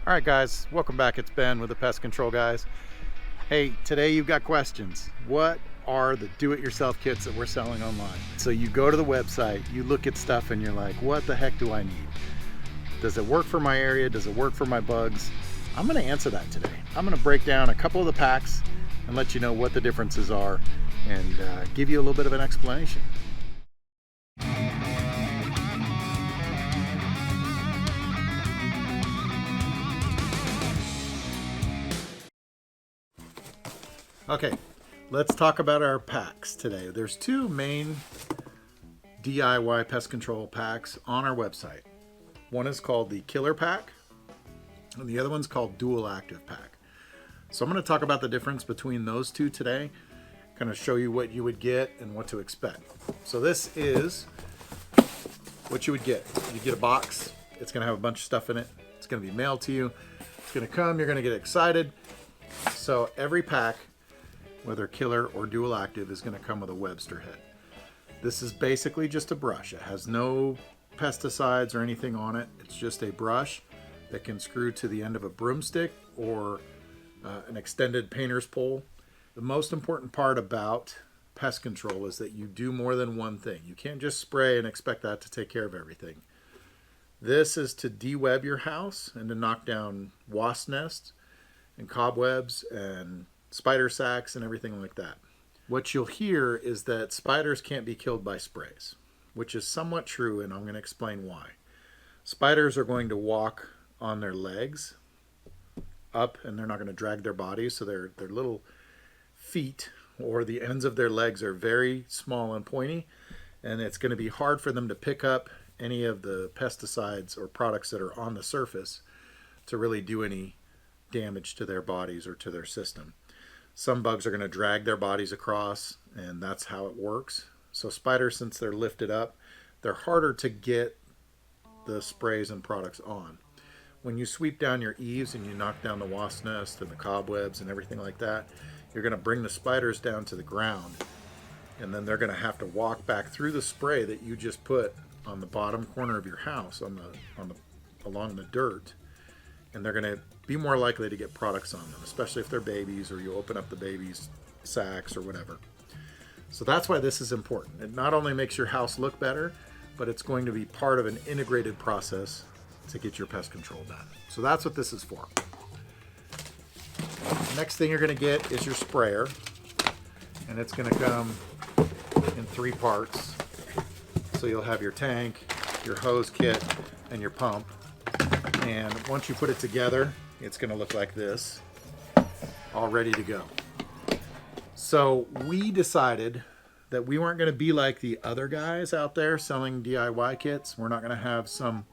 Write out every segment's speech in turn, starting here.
All right, guys, welcome back. It's Ben with the Pest Control Guys. Hey, today you've got questions. What are the do-it-yourself kits that we're selling online? So you go to the website, you look at stuff, and you're like, what the heck do I need? Does it work for my area? Does it work for my bugs? I'm going to answer that today. I'm going to break down a couple of the packs and let you know what the differences are and give you a little bit of an explanation. Okay, let's talk about our packs today. There's two main DIY pest control packs on our website. One is called the Killer Pack, and the other one's called Dual Active Pack. So I'm going to talk about the difference between those two today, kind of show you what you would get and what to expect. So this is what you would get. You get a box. It's going to have a bunch of stuff in it. It's going to be mailed to you. It's going to come. You're going to get excited. So every pack, whether killer or dual active, is going to come with a Webster head. This is basically just a brush. It has no pesticides or anything on it. It's just a brush that can screw to the end of a broomstick or an extended painter's pole. The most important part about pest control is that you do more than one thing. You can't just spray and expect that to take care of everything. This is to de-web your house and to knock down wasp nests and cobwebs and spider sacks and everything like that. What you'll hear is that spiders can't be killed by sprays, which is somewhat true, and I'm going to explain why. Spiders are going to walk on their legs up, and they're not going to drag their bodies, so their little feet or the ends of their legs are very small and pointy, and it's going to be hard for them to pick up any of the pesticides or products that are on the surface to really do any damage to their bodies or to their system. Some bugs are going to drag their bodies across, and that's how it works. So spiders, since they're lifted up, they're harder to get the sprays and products on. When you sweep down your eaves and you knock down the wasp nest and the cobwebs and everything like that, you're going to bring the spiders down to the ground, and then they're going to have to walk back through the spray that you just put on the bottom corner of your house along the dirt, and they're going to be more likely to get products on them, especially if they're babies or you open up the babies' sacks or whatever. So that's why this is important. It not only makes your house look better, but it's going to be part of an integrated process to get your pest control done. So that's what this is for. Next thing you're going to get is your sprayer, and it's going to come in 3 parts. So you'll have your tank, your hose kit, and your pump. And once you put it together, it's going to look like this, all ready to go. So we decided that we weren't going to be like the other guys out there selling DIY kits. We're not going to have some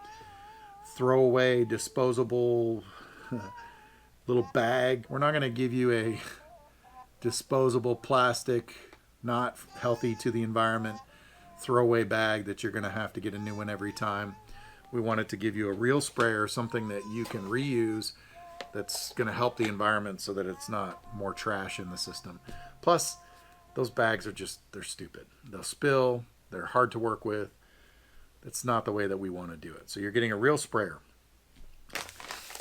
throwaway, disposable little bag. We're not going to give you a disposable plastic, not healthy to the environment, throwaway bag that you're going to have to get a new one every time. We wanted to give you a real sprayer, something that you can reuse that's going to help the environment so that it's not more trash in the system. Plus, those bags are they're stupid. They'll spill. They're hard to work with. It's not the way that we want to do it. So you're getting a real sprayer.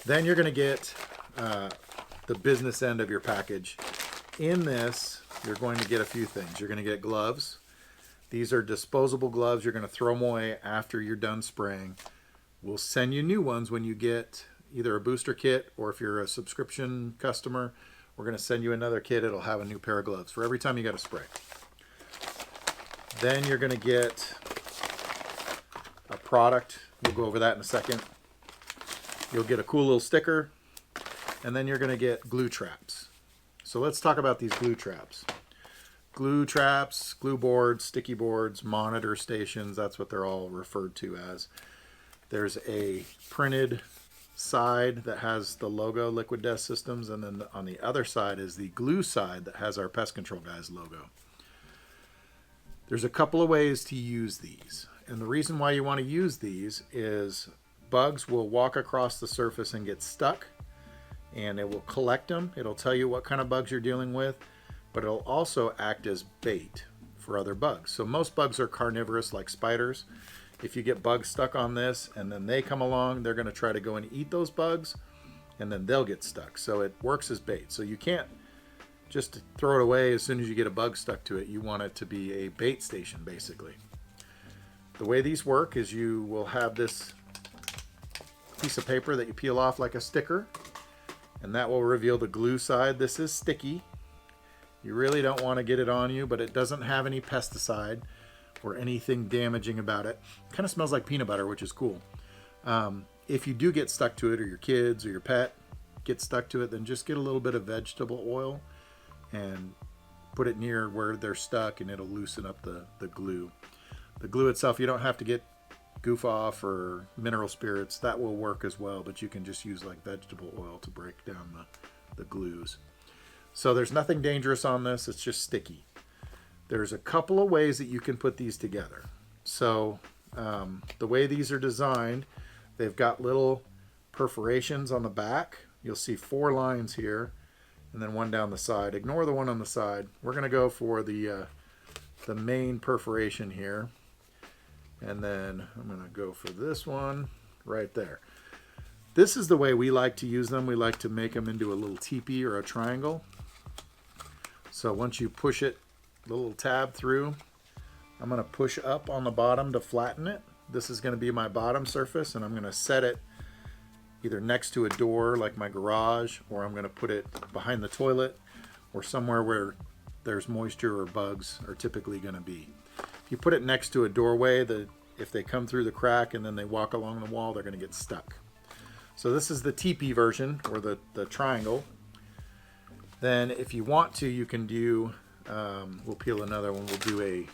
Then you're going to get the business end of your package. In this, you're going to get a few things. You're going to get gloves. These are disposable gloves. You're going to throw them away after you're done spraying. We'll send you new ones when you get either a booster kit, or if you're a subscription customer, we're going to send you another kit. It'll have a new pair of gloves for every time you got to spray. Then you're going to get a product. We'll go over that in a second. You'll get a cool little sticker, and then you're going to get glue traps. So let's talk about these glue traps. Glue traps, glue boards, sticky boards, monitor stations, that's what they're all referred to as. There's a printed side that has the logo, Liquid Death Systems, and then on the other side is the glue side that has our Pest Control Guys logo. There's a couple of ways to use these, and the reason why you want to use these is bugs will walk across the surface and get stuck, and it will collect them. It'll tell you what kind of bugs you're dealing with, but it'll also act as bait for other bugs. So most bugs are carnivorous, like spiders. If you get bugs stuck on this and then they come along, they're going to try to go and eat those bugs, and then they'll get stuck. So it works as bait. So you can't just throw it away as soon as you get a bug stuck to it. You want it to be a bait station, basically. The way these work is you will have this piece of paper that you peel off like a sticker, and that will reveal the glue side. This is sticky. You really don't want to get it on you, but it doesn't have any pesticide or anything damaging about it. It kind of smells like peanut butter, which is cool. If you do get stuck to it, or your kids or your pet get stuck to it, then just get a little bit of vegetable oil and put it near where they're stuck, and it'll loosen up the glue. The glue itself, you don't have to get Goof Off or mineral spirits. That will work as well, but you can just use like vegetable oil to break down the glues. So there's nothing dangerous on this. It's just sticky. There's a couple of ways that you can put these together. So the way these are designed, they've got little perforations on the back. You'll see 4 lines here, and then 1 down the side. Ignore the one on the side. We're going to go for the main perforation here. And then I'm going to go for this one right there. This is the way we like to use them. We like to make them into a little teepee or a triangle. So once you push it, the little tab through, I'm going to push up on the bottom to flatten it. This is going to be my bottom surface, and I'm going to set it either next to a door like my garage, or I'm going to put it behind the toilet, or somewhere where there's moisture or bugs are typically going to be. If you put it next to a doorway, if they come through the crack and then they walk along the wall, they're going to get stuck. So this is the teepee version, or the triangle. Then if you want to, you can do, we'll peel another one, we'll do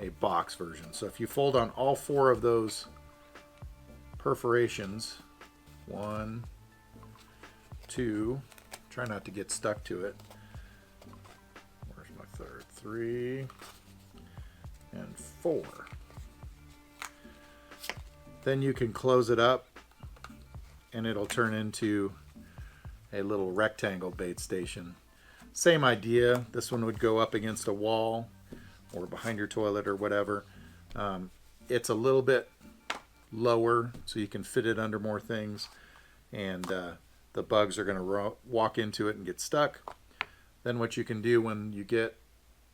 a box version. So if you fold on all 4 of those perforations, 1, 2, try not to get stuck to it. Where's my third? 3 and 4. Then you can close it up, and it'll turn into a little rectangle bait station. Same idea. This one would go up against a wall or behind your toilet or whatever. It's a little bit lower, so you can fit it under more things, and the bugs are going to walk into it and get stuck. Then what you can do when you get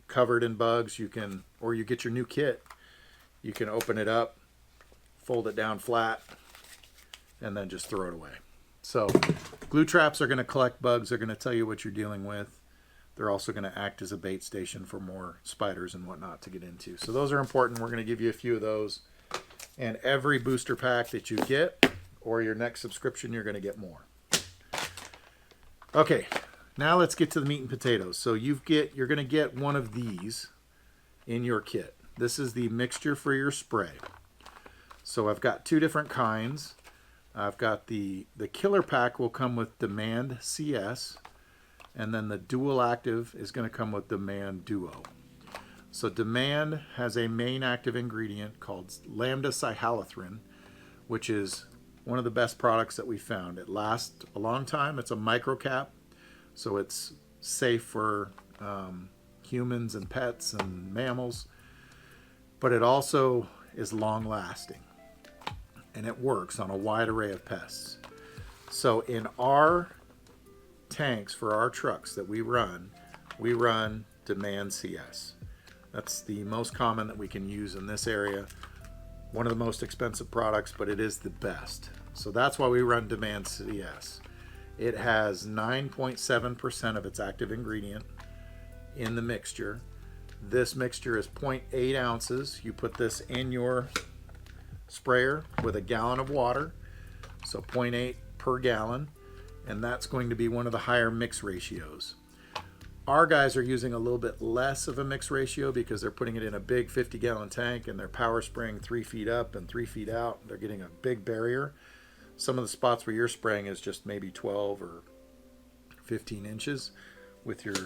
covered in bugs, you get your new kit, you can open it up, fold it down flat, and then just throw it away. So glue traps are going to collect bugs. They're going to tell you what you're dealing with. They're also going to act as a bait station for more spiders and whatnot to get into. So those are important. We're going to give you a few of those. And every booster pack that you get, or your next subscription, you're going to get more. Okay, now let's get to the meat and potatoes. So you're going to get one of these in your kit. This is the mixture for your spray. So I've got 2 different kinds. I've got the killer pack will come with Demand CS, and then the dual active is going to come with Demand Duo. So Demand has a main active ingredient called lambda cyhalothrin, which is one of the best products that we found. It lasts a long time. It's a microcap, so it's safe for humans and pets and mammals, but it also is long lasting, and it works on a wide array of pests. So in our tanks for our trucks that we run Demand CS. That's the most common that we can use in this area. One of the most expensive products, but it is the best. So that's why we run Demand CS. It has 9.7% of its active ingredient in the mixture. This mixture is 0.8 ounces. You put this in your sprayer with a gallon of water, so 0.8 per gallon, and that's going to be one of the higher mix ratios. Our guys are using a little bit less of a mix ratio because they're putting it in a big 50-gallon tank, and they're power spraying 3 feet up and 3 feet out. They're getting a big barrier. Some of the spots where you're spraying is just maybe 12 or 15 inches with your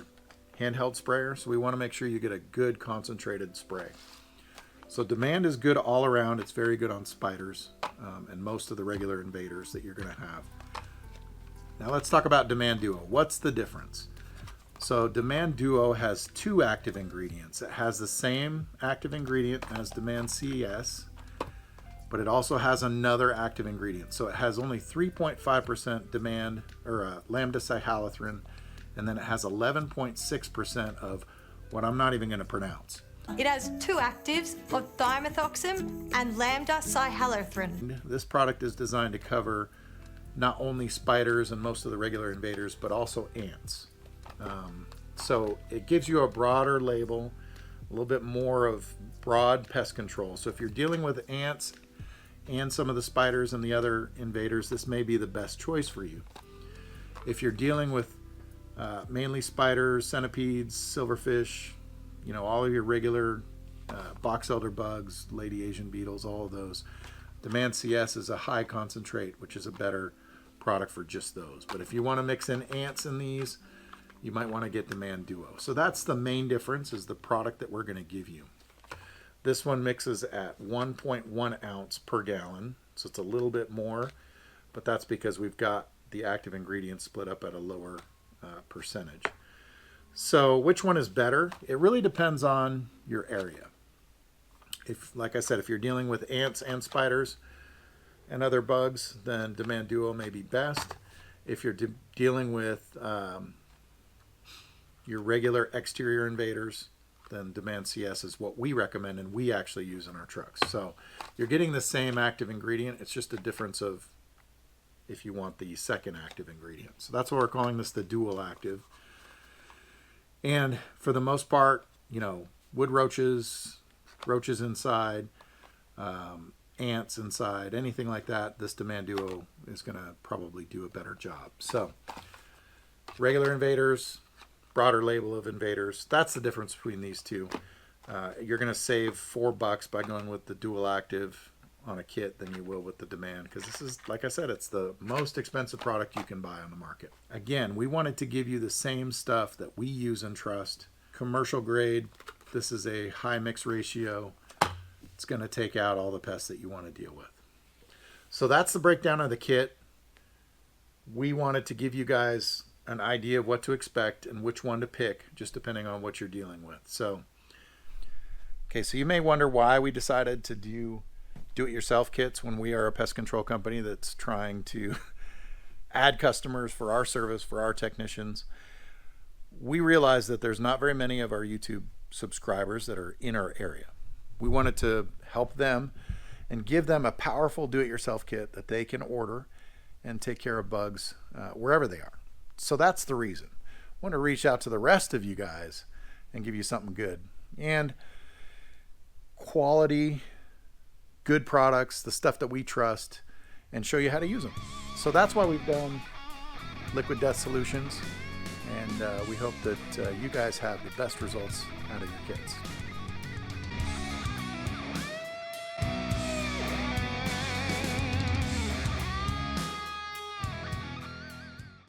handheld sprayer, so we want to make sure you get a good concentrated spray. So Demand is good all around. It's very good on spiders and most of the regular invaders that you're going to have. Now let's talk about Demand Duo. What's the difference? So Demand Duo has 2 active ingredients. It has the same active ingredient as Demand CS, but it also has another active ingredient. So it has only 3.5% demand or lambda cyhalothrin, and then it has 11.6% of what I'm not even going to pronounce. It has two actives of thiamethoxam and lambda cyhalothrin. This product is designed to cover not only spiders and most of the regular invaders, but also ants. So it gives you a broader label, a little bit more of broad pest control. So if you're dealing with ants and some of the spiders and the other invaders, this may be the best choice for you. If you're dealing with mainly spiders, centipedes, silverfish, you know, all of your regular box elder bugs, lady Asian beetles, all of those, Demand CS is a high concentrate, which is a better product for just those. But if you want to mix in ants in these, you might want to get Demand Duo. So that's the main difference, is the product that we're going to give you. This one mixes at 1.1 ounce per gallon, so it's a little bit more, but that's because we've got the active ingredients split up at a lower percentage. So which one is better? It really depends on your area. If, like I said, if you're dealing with ants and spiders and other bugs, then Demand Duo may be best. If you're dealing with your regular exterior invaders, then Demand CS is what we recommend and we actually use in our trucks. So you're getting the same active ingredient. It's just a difference of if you want the second active ingredient. So that's why we're calling this the dual active. And for the most part, you know, wood roaches, roaches inside, ants inside, anything like that, this Demand Duo is going to probably do a better job. So regular invaders, broader label of invaders, that's the difference between these two. You're going to save $4 by going with the dual active on a kit than you will with the Demand, because this is, like I said, it's the most expensive product you can buy on the market. Again, we wanted to give you the same stuff that we use and trust. Commercial grade, this is a high mix ratio. It's going to take out all the pests that you want to deal with. So that's the breakdown of the kit. We wanted to give you guys an idea of what to expect and which one to pick, just depending on what you're dealing with. So, okay, so you may wonder why we decided to do it-yourself kits when we are a pest control company that's trying to add customers for our service, for our technicians. We realize that there's not very many of our YouTube subscribers that are in our area. We wanted to help them and give them a powerful do-it-yourself kit that they can order and take care of bugs wherever they are. So that's the reason. I want to reach out to the rest of you guys and give you something good. And quality, good products, the stuff that we trust, and show you how to use them. So that's why we've done Liquid Death Solutions. And we hope that you guys have the best results out of your kits.